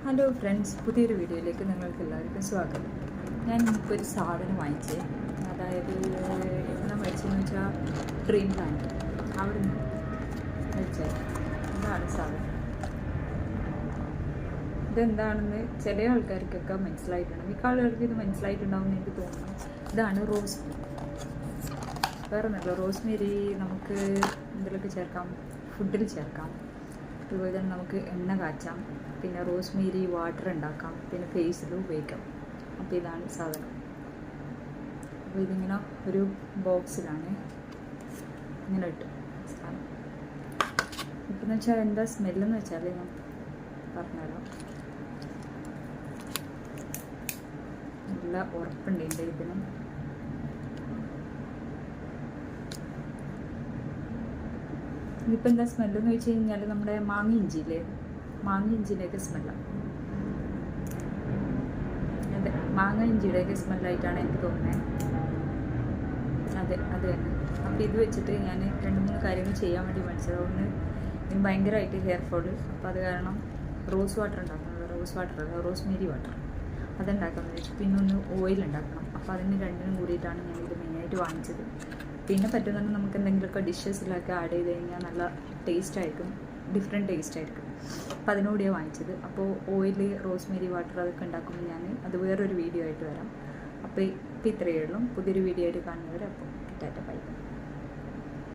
Hello friends, പുതിയൊരു വീഡിയോയിലേക്ക് നിങ്ങൾക്ക് എല്ലാവർക്കും സ്വാഗതം. ഞാൻ ഇപ്പോൾ ഒരു സാധനം വാങ്ങിച്ചേ, അതായത് എവിടെ മേടിച്ചെന്ന് വെച്ചാൽ ഡ്രീം ലാൻഡ് അവിടെ നിന്ന് മേടിച്ചത്. ഇതാണ് സാധനം. ഇതെന്താണെന്ന് ചില ആൾക്കാർക്കൊക്കെ മനസ്സിലായിട്ടുണ്ട്, മിക്ക ആളുകൾക്ക് ഇത് മനസ്സിലായിട്ടുണ്ടാവും എന്ന് എനിക്ക് തോന്നുന്നു. ഇതാണ് റോസ്മേരി. വേറെ ഒന്നുമില്ല, റോസ്മേരി നമുക്ക് എന്തെങ്കിലുമൊക്കെ ചേർക്കാം, ഫുഡിൽ ചേർക്കാം. അതുപോലെ തന്നെ നമുക്ക് എണ്ണ കാച്ചാം, പിന്നെ റോസ്മേരി വാട്ടർ ഉണ്ടാക്കാം, പിന്നെ ഫേസിൽ ഉപയോഗിക്കാം. അപ്പോൾ ഇതാണ് സാധനം. അപ്പോൾ ഇതിങ്ങനെ ഒരു ബോക്സിലാണ് ഇങ്ങനെ ഇട്ട് സാധനം. ഇപ്പം എന്ന് വെച്ചാൽ എന്താ സ്മെല്ലെന്ന് വെച്ചാൽ ഞാൻ പറഞ്ഞുതരാം. നല്ല ഉറപ്പുണ്ട് എൻ്റെ ഇതിന്. ഇതിപ്പോൾ എന്താ സ്മെല്ലെന്ന് വെച്ച് കഴിഞ്ഞാൽ നമ്മുടെ മാങ്ങ ഇഞ്ചിയില്ലേ, മാങ്ങ ഇഞ്ചിയുടെയൊക്കെ സ്മെല്ലാണ്. അതെ, മാങ്ങ ഇഞ്ചിയുടെയൊക്കെ സ്മെല്ലായിട്ടാണ് എനിക്ക് തോന്നുന്നത്. അതെ, അത് തന്നെ. അപ്പോൾ ഇത് വെച്ചിട്ട് ഞാൻ 2-3 കാര്യങ്ങൾ ചെയ്യാൻ വേണ്ടി പഠിച്ചത്. ഒന്ന്, ഇതിന് ഭയങ്കരമായിട്ട് ഹെയർ ഫോള്, അപ്പോൾ അത് കാരണം റോസ് വാട്ടർ ഉണ്ടാക്കുന്നത്, റോസ്മേരി വാട്ടർ അതുണ്ടാക്കാമെന്ന് വെച്ചു. പിന്നെ ഒന്ന് ഓയിൽ ഉണ്ടാക്കണം. അപ്പോൾ അതിന് രണ്ടിനും കൂടിയിട്ടാണ് ഞാൻ ഇത് മെയിനായിട്ട് വാങ്ങിച്ചത്. പിന്നെ പറ്റുന്നുണ്ട് നമുക്ക് എന്തെങ്കിലുമൊക്കെ ഡിഷസിലൊക്കെ ആഡ് ചെയ്ത് കഴിഞ്ഞാൽ നല്ല ടേസ്റ്റ് ആയിരിക്കും, ഡിഫറെൻറ്റ് ടേസ്റ്റ് ആയിരിക്കും. അപ്പോൾ അതിനുകൂടിയാണ് വാങ്ങിച്ചത്. അപ്പോൾ ഓയിൽ, റോസ്മേരി വാട്ടർ അതൊക്കെ ഉണ്ടാക്കുമ്പോൾ ഞാൻ അത് വേറൊരു വീഡിയോ ആയിട്ട് വരാം. അപ്പോൾ ഇത്രയേ ഉള്ളൂ. പുതിയൊരു വീഡിയോ ആയിട്ട് കാണുന്നവരെ അപ്പോൾ ടാറ്റ ബൈ.